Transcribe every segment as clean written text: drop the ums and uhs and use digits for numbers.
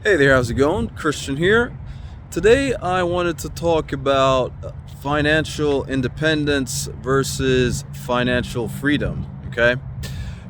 Hey there, how's it going? Christian here. Today I wanted to talk about financial independence versus financial freedom, okay?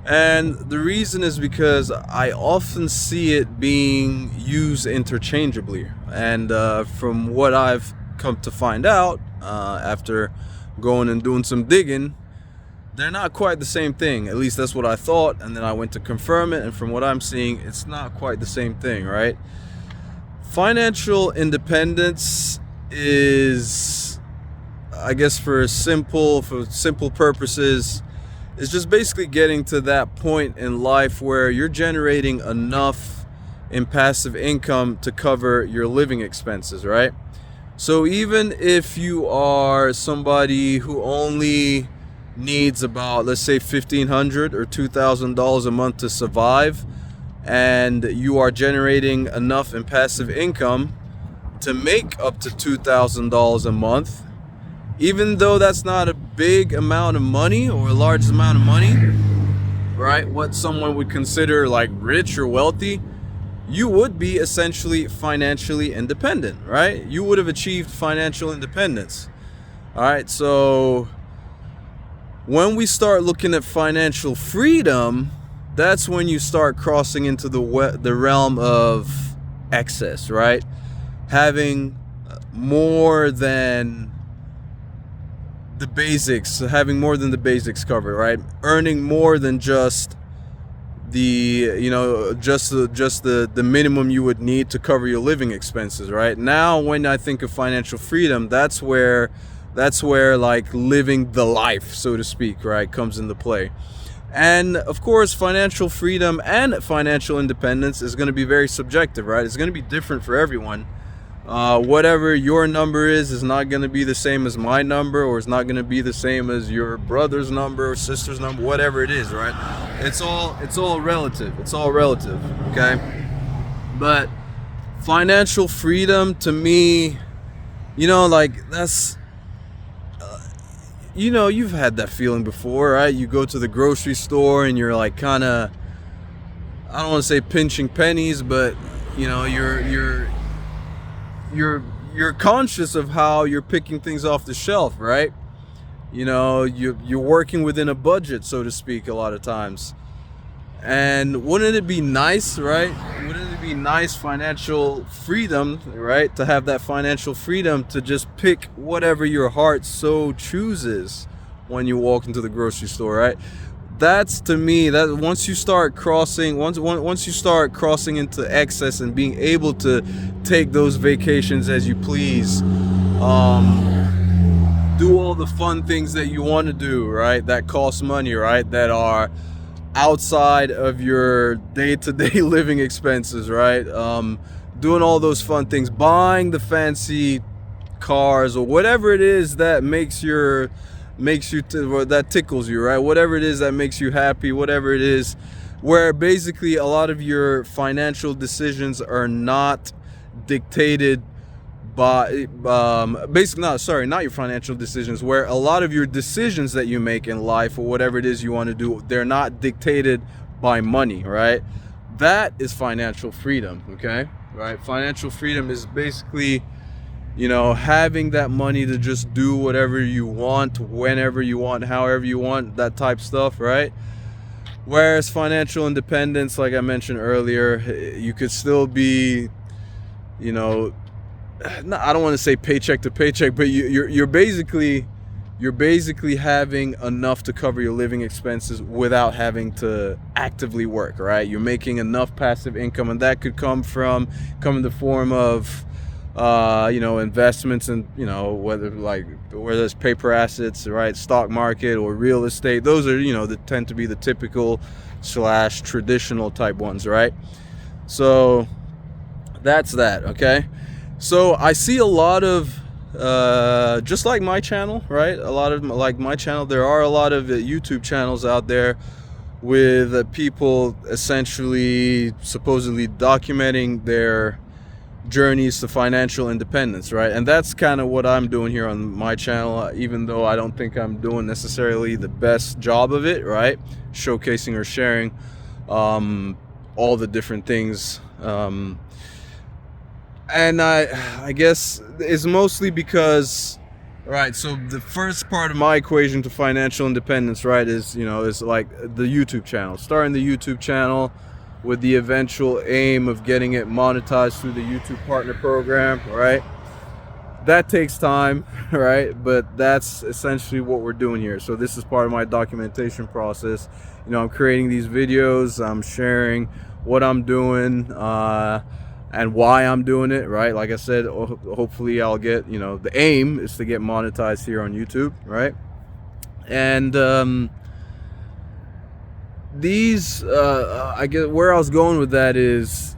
And the reason is because I often see it being used interchangeably. And from what I've come to find out after going and doing some digging, they're not quite the same thing. At least that's what I thought. And then I went to confirm it. And from what I'm seeing, it's not quite the same thing, right? Financial independence is, I guess, for simple purposes, is just basically getting to that point in life where you're generating enough in passive income to cover your living expenses, right? So even if you are somebody who only needs about, let's say, $1,500 or $2,000 a month to survive, and you are generating enough in passive income to make up to $2,000 a month, even though that's not a big amount of money or a large amount of money, right? What someone would consider like rich or wealthy, you would be essentially financially independent, right? You would have achieved financial independence. All right, so when we start looking at financial freedom, that's when you start crossing into the realm of excess, right? Having more than the basics, covered, right? Earning more than just the minimum you would need to cover your living expenses, right? Now, when I think of financial freedom, that's where like living the life, so to speak, right, comes into play. And of course, financial freedom and financial independence is going to be very subjective, right? It's going to be different for everyone. Whatever your number is not going to be the same as my number, or it's not going to be the same as your brother's number or sister's number, whatever it is, right? It's all relative. It's all relative, okay? But financial freedom to me, like that's you've had that feeling before, right? You go to the grocery store and you're like kind of, I don't want to say pinching pennies, but you're conscious of how you're picking things off the shelf, right? You're working within a budget, so to speak, a lot of times. And wouldn't it be nice, right? Wouldn't it be nice financial freedom, right? To have that financial freedom to just pick whatever your heart so chooses when you walk into the grocery store, right? That's, to me, that once you start crossing into excess and being able to take those vacations as you please, do all the fun things that you want to do, right? That cost money, right? That are outside of your day-to-day living expenses, right? Doing all those fun things, buying the fancy cars or whatever it is that that tickles you, right? Whatever it is that makes you happy, whatever it is, where basically a lot of your financial decisions are not dictated by not your financial decisions, where a lot of your decisions that you make in life or whatever it is you want to do, they're not dictated by money, right? That is financial freedom, okay? Right? Financial freedom is basically, having that money to just do whatever you want, whenever you want, however you want, that type stuff, right? Whereas financial independence, like I mentioned earlier, you could still be, I don't want to say paycheck to paycheck, but you're basically having enough to cover your living expenses without having to actively work, right? You're making enough passive income, and that could come in the form of investments, and whether it's paper assets, right, stock market or real estate. Those are that tend to be the typical / traditional type ones, right? So that's that, okay? So I see a lot of just like my channel, right? There are a lot of YouTube channels out there with people essentially supposedly documenting their journeys to financial independence, right? And that's kind of what I'm doing here on my channel, even though I don't think I'm doing necessarily the best job of it, right? Showcasing or sharing all the different things And I guess it's mostly because, right, so the first part of my equation to financial independence, right, is like the YouTube channel. Starting the YouTube channel with the eventual aim of getting it monetized through the YouTube partner program, right? That takes time, right? But that's essentially what we're doing here. So this is part of my documentation process. I'm creating these videos, I'm sharing what I'm doing, and why I'm doing it, right? Like I said, hopefully I'll get, the aim is to get monetized here on YouTube, right? And I guess where I was going with that is,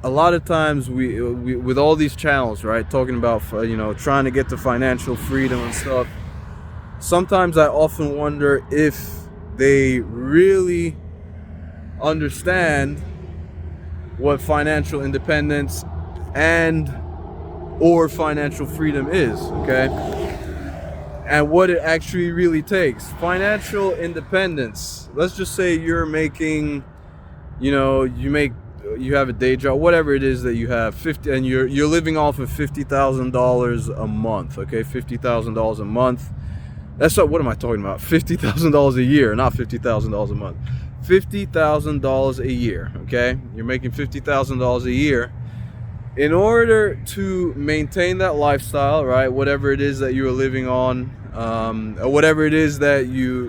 a lot of times we with all these channels, right, talking about trying to get to financial freedom and stuff, sometimes I often wonder if they really understand what financial independence and or financial freedom is, okay, and what it actually really takes. Financial independence, let's just say you're making, you have a day job, whatever it is that you have, 50, and you're living off of $50,000 a month, okay, $50,000 a month. That's what am I talking about? $50,000 a year, not $50,000 a month. $50,000 a year, okay? You're making $50,000 a year. In order to maintain that lifestyle, right, whatever it is that you are living on, or whatever it is that you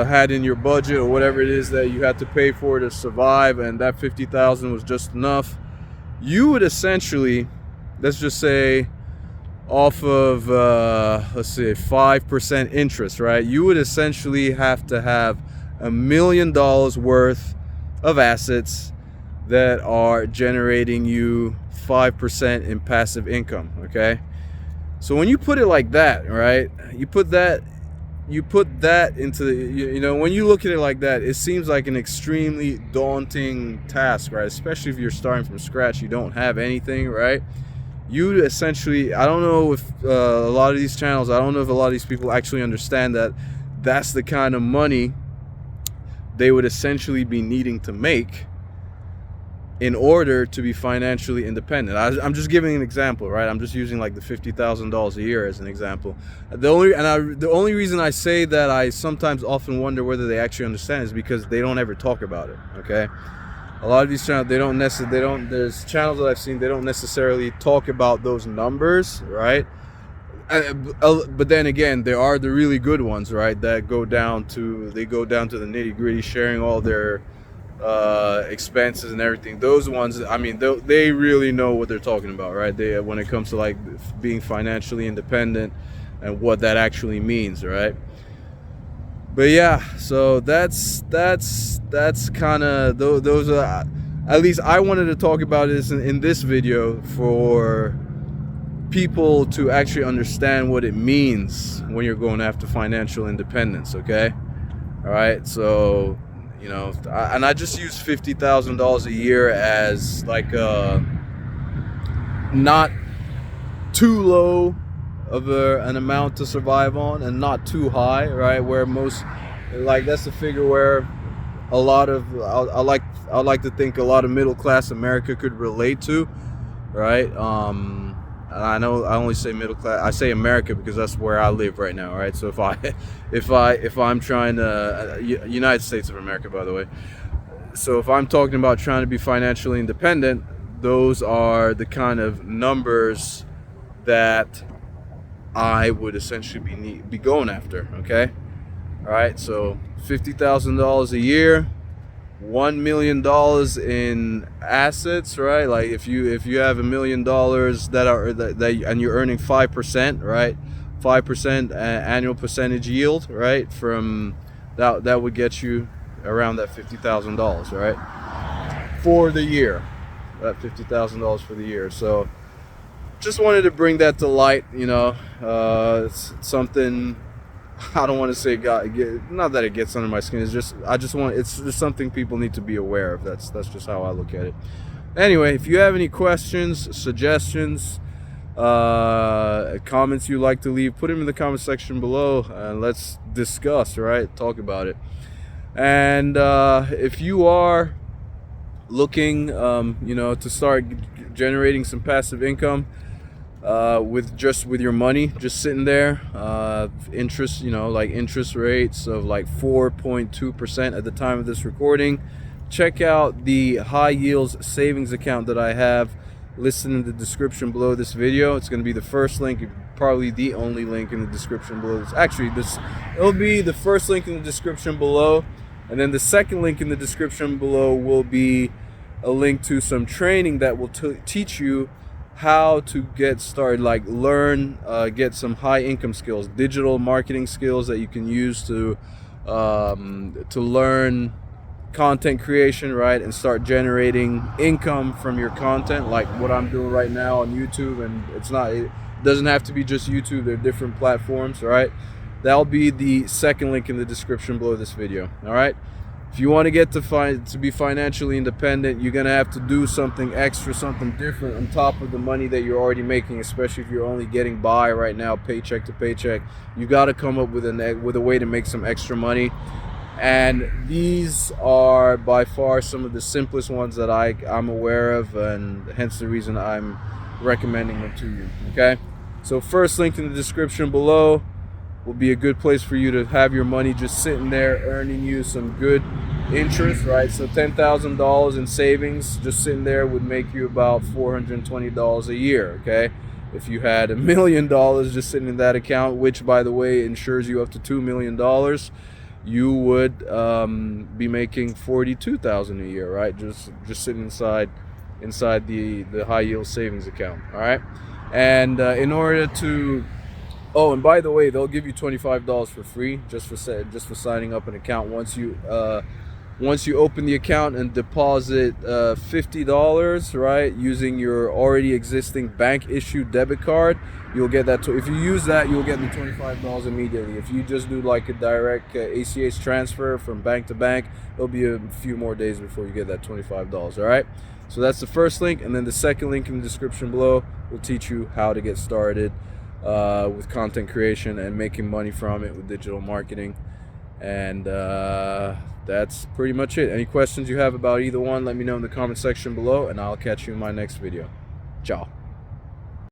had in your budget, or whatever it is that you had to pay for to survive, and that 50,000 was just enough, you would essentially, let's just say, off of let's say 5% interest, right, you would essentially have to have $1 million worth of assets that are generating you 5% in passive income, okay? So when you put it like that, right, you put that into the, when you look at it like that, it seems like an extremely daunting task, right? Especially if you're starting from scratch, you don't have anything, right? You essentially, I don't know if a lot of these channels, I don't know if a lot of these people actually understand that that's the kind of money they would essentially be needing to make in order to be financially independent. I'm just giving an example, right? I'm just using like the $50,000 a year as an example. The only reason I say that I sometimes often wonder whether they actually understand is because they don't ever talk about it, okay? A lot of these channels, there's channels that I've seen, they don't necessarily talk about those numbers, right? But then again, there are the really good ones, right, that go down to the nitty gritty, sharing all their expenses and everything. Those ones, I mean, they really know what they're talking about, right? They, when it comes to like being financially independent and what that actually means, right? But yeah, so that's kind of those are, at least I wanted to talk about this in this video for people to actually understand what it means when you're going after financial independence, okay? All right, so and I just use $50,000 a year as like not too low of an amount to survive on and not too high, right? Where most, like, that's the figure where a lot of I like to think a lot of middle class America could relate to, right? I know I only say middle class. I say America because that's where I live right now, right? So if I'm trying to United States of America, by the way. So if I'm talking about trying to be financially independent, those are the kind of numbers that I would essentially be going after, okay? All right, so $50,000 a year, $1 million in assets, right? Like if you have $1 million that and you're earning 5%, right? 5% annual percentage yield, right? From that would get you around that $50,000, right? For the year, that $50,000 for the year. So just wanted to bring that to light. It's something, I don't want to say not that it gets under my skin. It's just it's just something people need to be aware of. That's just how I look at it. Anyway, if you have any questions, suggestions, comments you'd like to leave, put them in the comment section below and let's discuss, right? Talk about it. And if you are looking, to start generating some passive income with your money just sitting there, interest, like interest rates of like 4.2% at the time of this recording, check out the high yields savings account that I have listed in the description below this video. It's going to be the first link, probably the only link in the description below. It'll be the first link in the description below, and then the second link in the description below will be a link to some training that will teach you how to get started, like get some high income skills, digital marketing skills that you can use to learn content creation, right, and start generating income from your content, like what I'm doing right now on YouTube. And it doesn't have to be just YouTube, there are different platforms, right? That'll be the second link in the description below this video. All right, if you want to get to be financially independent, you're gonna have to do something extra, something different on top of the money that you're already making, especially if you're only getting by right now, paycheck to paycheck. You got to come up with a way to make some extra money. And these are by far some of the simplest ones that I'm aware of, and hence the reason I'm recommending them to you. Okay, so first link in the description below will be a good place for you to have your money just sitting there earning you some good interest, right? So $10,000 in savings just sitting there would make you about $420 a year. Okay, if you had $1 million just sitting in that account, which by the way insures you up to $2 million, you would be making $42,000 a year, right? Just sitting inside the high yield savings account. All right, and in order to and by the way, they'll give you $25 for free just for signing up an account. Once you open the account and deposit $50, right, using your already existing bank issued debit card, you'll get that. If you use that, you'll get the $25 immediately. If you just do like a direct ACH transfer from bank to bank, it'll be a few more days before you get that $25. All right, so that's the first link, and then the second link in the description below will teach you how to get started with content creation and making money from it with digital marketing. And that's pretty much it. Any questions you have about either one, let me know in the comment section below, and I'll catch you in my next video. Ciao.